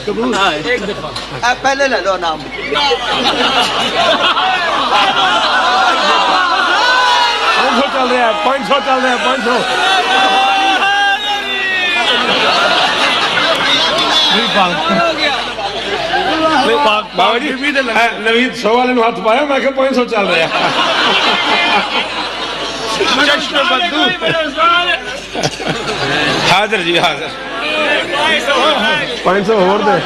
ایک دفعہ پہلے لے لو نام. 500 چل رہا ہے, 500 چل رہا ہے, 500. بابا جی نوید 100 والے نے ہاتھ پایا, میں کہ 500 چل رہا ہے. حاضر جی حاضر. 500 اور دے.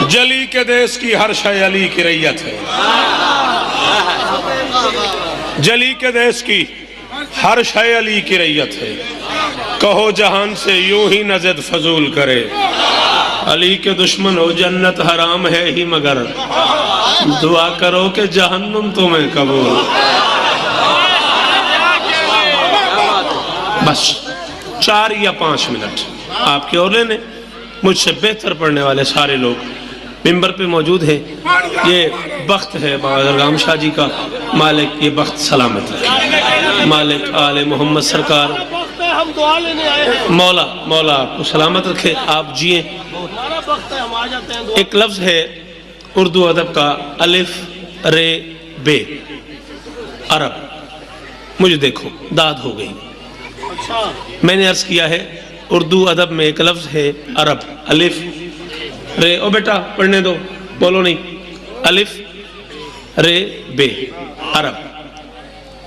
جلی کے دیس کی ہر شے علی کی ریت ہے. جلی کے دیس کی ہر شے علی کی ریت ہے. کہو جہان سے یوں ہی نزد فضول کرے. علی کے دشمن ہو جنت حرام ہے ہی مگر دعا کرو کہ جہنم تمہیں قبول. بس 4 یا 5 منٹ آپ کے اور لینے. مجھ سے بہتر پڑھنے والے سارے لوگ ممبر پہ موجود ہیں. یہ بخت ہے بابا شاہ جی کا. مالک یہ بخت سلامت رکھے. مالک آل محمد سرکار مولا آپ کو سلامت رکھے. آپ جئیں. ایک لفظ ہے اردو ادب کا الف رے بے عرب. مجھے دیکھو داد ہو گئی. میں نے عرض کیا ہے اردو ادب میں ایک لفظ ہے عرب الف رے. او بیٹا پڑھنے دو, بولو نہیں. الف رے بے عرب.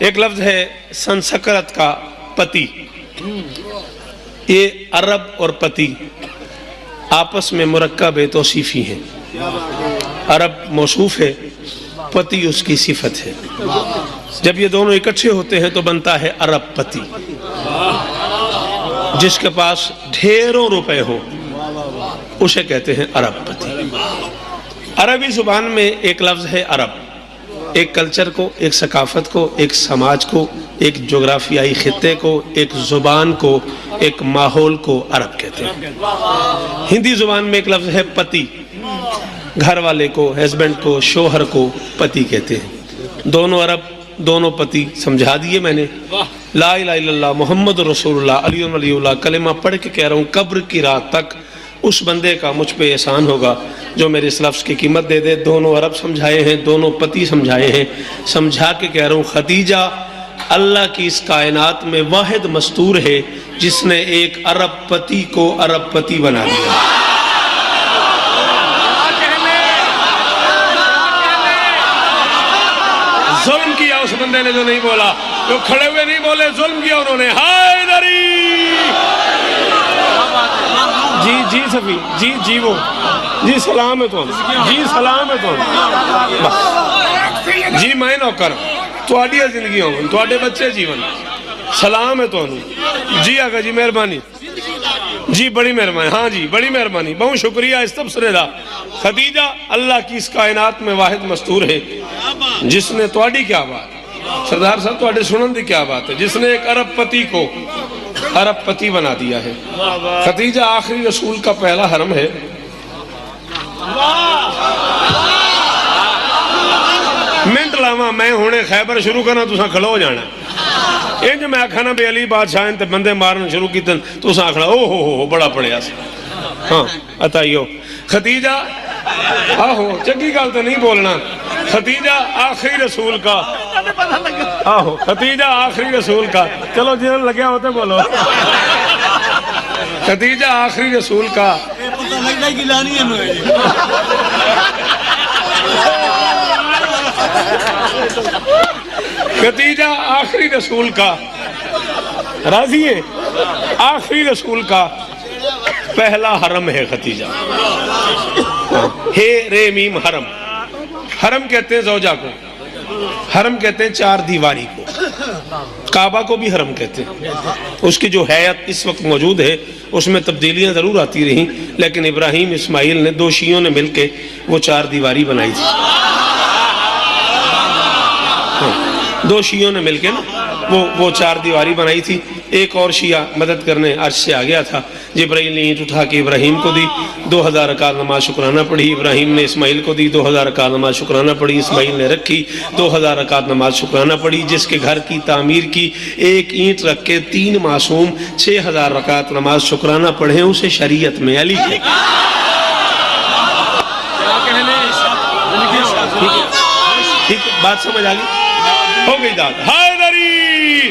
ایک لفظ ہے سنسکرت کا پتی. یہ عرب اور پتی آپس میں مرکب توصیفی ہیں. عرب موصوف ہے, پتی اس کی صفت ہے. جب یہ دونوں اکٹھے ہوتے ہیں تو بنتا ہے عرب پتی. جس کے پاس ڈھیروں روپے ہو اسے کہتے ہیں عرب پتی. عربی زبان میں ایک لفظ ہے عرب. ایک کلچر کو, ایک ثقافت کو, ایک سماج کو, ایک جغرافیائی خطے کو, ایک زبان کو, ایک ماحول کو عرب کہتے ہیں. ہندی زبان میں ایک لفظ ہے پتی. گھر والے کو, ہسبینڈ کو, شوہر کو پتی کہتے ہیں. دونوں عرب دونوں پتی سمجھا دیے میں نے. لا الہ الا اللہ محمد رسول اللہ علی ولی اللہ کلمہ پڑھ کے کہہ رہا ہوں قبر کی رات تک اس بندے کا مجھ پہ احسان ہوگا جو میرے اس لفظ کی قیمت دے دے. دونوں عرب سمجھائے ہیں, دونوں پتی سمجھائے ہیں. سمجھا کے کہہ رہا ہوں خدیجہ اللہ کی اس کائنات میں واحد مستور ہے جس نے ایک عرب پتی کو عرب پتی بنا دیا. ظلم کیا اس بندے نے جو نہیں بولا, جو کھڑے ہوئے نہیں بولے, ظلم کیا انہوں نے. حیدری جی جی صفی جی جی وہ جی سلام ہے تو جی سلام ہے تو جی میں نوکر تواڈی زندگی ہوں تواڈے بچے جیون سلام ہے تو جی آقا جی مہربانی جی بڑی مہربانی. ہاں جی بڑی مہربانی, بہت شکریہ اس تبصرے دا. خدیجہ اللہ کی اس کائنات میں واحد مستور ہے جس نے تواڈی کیا بات سردار صاحب تواڈے سنن دی کیا بات ہے, جس نے ایک عرب پتی کو عرب پتی بنا دیا ہے. خدیجہ آخری رسول کا پہلا حرم ہے. منٹ لاما میں ہونے خیبر شروع کرنا تساں کھلو ہو جانا. انج میں آکھنا بے علی بادشاہ تے بندے مارن شروع کیتے تساں آکھنا او ہو بڑا پڑیا سی. ہاں اتائیو خدیجہ آہو چنگی گل تے نہیں بولنا. خدیجہ آخری رسول کا آہو خدیجہ آخری رسول کا چلو جنہوں لگیا ہوتے بولو. خدیجہ آخری رسول کا خدیجہ آخری رسول کا راضی ہے آخری رسول کا پہلا حرم ہے خدیجہ. ہے رے میم حرم. حرم کہتے ہیں زوجہ کو, حرم کہتے ہیں 4 دیواری کو, کعبہ کو بھی حرم کہتے ہیں. اس کی جو حیت اس وقت موجود ہے اس میں تبدیلیاں ضرور آتی رہیں, لیکن ابراہیم اسماعیل نے 2 شیعوں نے مل کے وہ 4 دیواری بنائی تھی. 2 شیعوں نے مل کے نا وہ 4 دیواری بنائی تھی. ایک اور شیعہ مدد کرنے عرش سے آ گیا تھا. جبرائیل نے اینٹ اٹھا کے ابراہیم کو دی, 2000 رکعت نماز شکرانہ پڑھی. ابراہیم نے اسماعیل کو دی, 2000 رکعت نماز شکرانہ پڑھی. اسماعیل نے رکھی, 2000 رکعت نماز شکرانہ پڑھی. جس کے گھر کی تعمیر کی, ایک اینٹ رکھ کے 3 معصوم 6000 رکعت نماز شکرانہ پڑھیں, اسے شریعت میں علی ہے. ٹھیک بات سمجھ آ گئی؟ ہو گئی داد. حیدری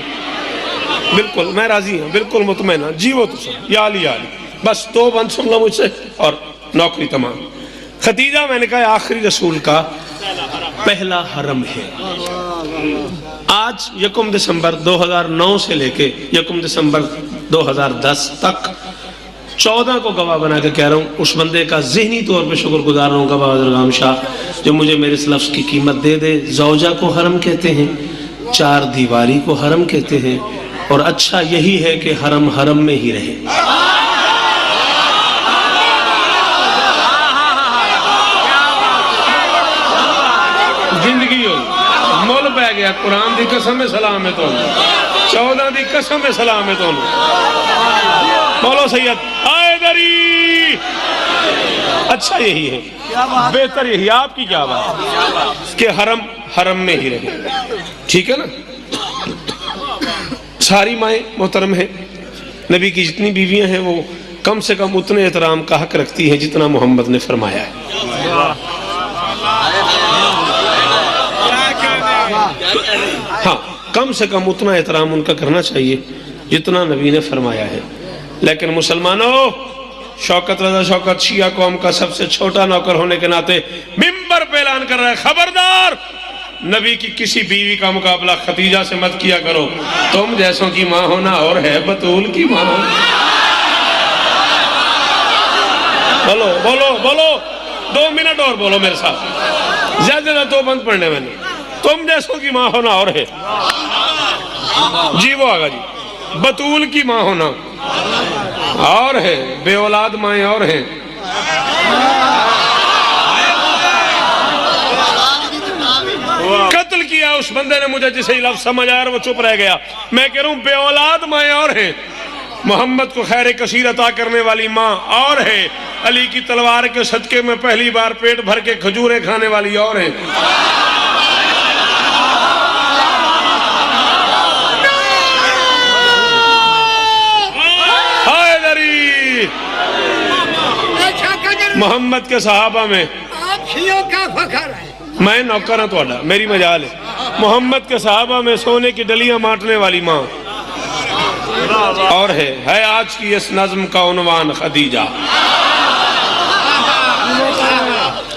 بالکل میں راضی ہوں, بالکل مطمئن ہوں. جی وہ تو سب یا علی یا علی. بس 2 بند سن لو مجھ سے اور نوکری تمام. خدیجہ میں نے کہا آخری رسول کا پہلا حرم ہے. آج 1 دسمبر 2009 سے لے کے 1 دسمبر 2010 تک 14 کو گواہ بنا کے کہہ رہا ہوں, اس بندے کا ذہنی طور پہ شکر گزار رہا ہوں گواہ درگام شاہ جو مجھے میرے اس لفظ کی قیمت دے دے. زوجہ کو حرم کہتے ہیں, 4 دیواری کو حرم کہتے ہیں, اور اچھا یہی ہے کہ حرم حرم میں ہی رہے. زندگی ہو مول پہ گیا, قرآن دی قسم سلام ہے تو 14 دی قسم سلام ہے تو بولو سید حیدری. اچھا یہی ہے, بہتر یہی. آپ کی کیا بات کہ حرم حرم میں ہی رہے. ٹھیک ہے نا. ساری مائیں محترم ہیں. نبی کی جتنی بیویاں ہیں وہ کم سے کم اتنے احترام کا حق رکھتی ہیں جتنا محمد نے فرمایا ہے. ہاں کم سے کم اتنا احترام ان کا کرنا چاہیے جتنا نبی نے فرمایا ہے. لیکن مسلمانوں, شوکت رضا شوکت شیعہ قوم کا سب سے چھوٹا نوکر ہونے کے ناطے منبر پہ اعلان کر رہا ہے, خبردار نبی کی کسی بیوی کا مقابلہ خدیجہ سے مت کیا کرو. تم جیسوں کی ماں ہونا اور ہے بطول کی ماں ہونا. بولو بولو بولو 2 منٹ اور بولو میرے ساتھ, زیادہ زیادہ 2 بند پڑھنے میں نے. تم جیسوں کی ماں ہونا اور ہے, جی وہ آگا جی, بطول کی ماں ہونا اور ہے, بے اولاد مائیں اور ہیں. قتل کیا اس بندے نے مجھے جسے لفظ سمجھ آیا اور وہ چپ رہ گیا. میں کہہ رہا ہوں بے اولاد مائیں اور ہیں, محمد کو خیر کثیر عطا کرنے والی ماں اور ہے, علی کی تلوار کے صدقے میں پہلی بار پیٹ بھر کے کھجوریں کھانے والی اور ہیں. محمد کے صحابہ میں میں نوکر ہوں توڑا, میری مجال ہے. محمد کے صحابہ میں سونے کی ڈلیاں مانٹنے والی ماں اور ہے آج کی اس نظم کا عنوان خدیجہ.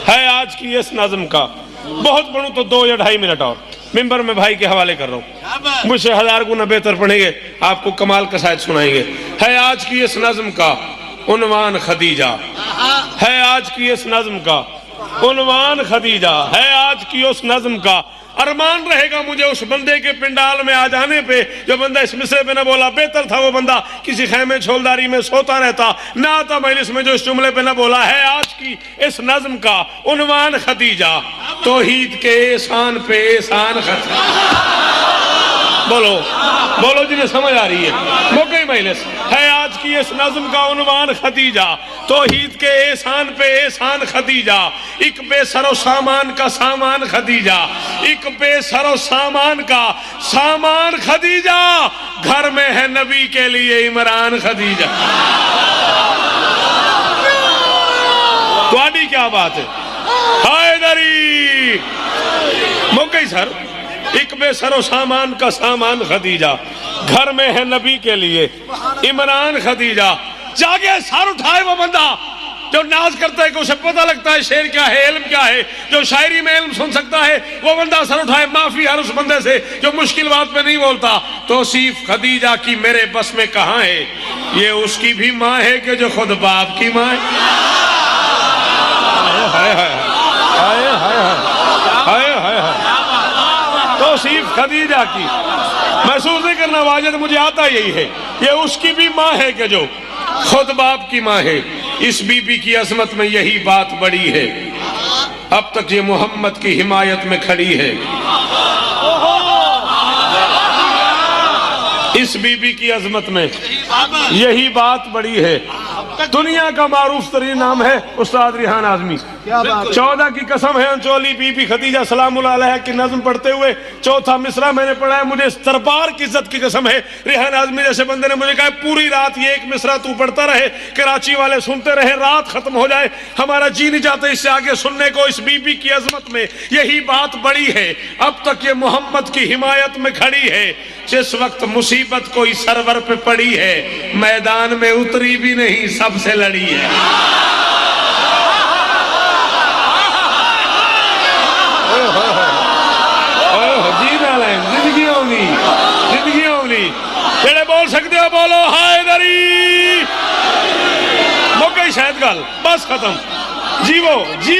ہے آج کی اس نظم کا, بہت پڑھوں تو 2 یا 2.5 منٹ اور ممبر میں بھائی کے حوالے کر رہا ہوں, مجھ سے 1000 گنا بہتر پڑھیں گے, آپ کو کمال قصائد سنائیں گے. ہے آج کی اس نظم کا عنوان خدیجہ, ہے آج کی اس نظم کا عنوان خدیجہ, ہے آج کی اس نظم کا. ارمان رہے گا مجھے اس بندے کے پنڈال میں آ جانے پہ جو بندہ اس مصرے پہ نہ بولا. بہتر تھا وہ بندہ کسی خیمے چھولداری میں سوتا رہتا, نہ آتا مجلس میں جو اس جملے پہ نہ بولا. ہے آج کی اس نظم کا عنوان خدیجہ, توحید کے احسان پہ احسان خدیجہ. بولو بولو جنہیں سمجھ آ رہی ہے, موقعی مجلس. ہے آج کی اس نظم کا عنوان خدیجہ, توحید کے احسان پہ احسان خدیجہ. ایک بے سر و سامان کا سامان خدیجہ, ایک بے سر و سامان کا سامان خدیجہ. گھر میں ہے نبی کے لیے عمران خدیجہ. تو آڈی کیا بات ہے حیدری, موقعی سر. ایک بے سر و سامان کا سامان خدیجہ, گھر میں ہے نبی کے لیے عمران خدیجہ. جاگے سر اٹھائے وہ بندہ جو ناز کرتا ہے کہ اسے پتہ لگتا ہے شعر کیا ہے, علم کیا ہے, جو شاعری میں علم سن سکتا ہے وہ بندہ سر اٹھائے. معافی ہر اس بندے سے جو مشکل بات پہ نہیں بولتا. توصیف خدیجہ کی میرے بس میں کہاں ہے, یہ اس کی بھی ماں ہے کہ جو خود باپ کی ماں ہے. توصیف خدیجہ کی محسوس نہیں کرنا واجد, مجھے آتا یہی ہے. یہ اس کی بھی ماں ہے کہ جو خود باپ کی ماں ہے. اس بی بی کی عظمت میں یہی بات بڑی ہے, اب تک یہ محمد کی حمایت میں کھڑی ہے. اس بی بی کی عظمت میں یہی بات بڑی ہے. دنیا کا معروف ترین نام ہے استاد ریحان اعظمی. 14 کی قسم ہے انچولی بی بی خدیجہ سلام اللہ علیہ کی نظم پڑھتے ہوئے چوتھا مصرع میں نے پڑھا ہے. مجھے اس دربار کی عزت کی قسم ہے, ریحان اعظمی جیسے بندے نے مجھے کہا پوری رات یہ ایک مصرع تو پڑھتا رہے, کراچی والے سنتے رہے, رات ختم ہو جائے, ہمارا جی نہیں چاہتے اس سے آگے سننے کو. اس بی بی کی عظمت میں یہی بات بڑی ہے. اب تک یہ محمد کی حمایت میں کھڑی ہے, جس وقت مصیبت کوئی سرور پہ پڑی ہے میدان میں اتری بھی نہیں, سب سے لڑی ہے. زندگی ہوگی, زندگی ہوگی. جڑے بول سکتے ہو بولو حیدری. مو گئی شاید گل, بس ختم. جیو جیو.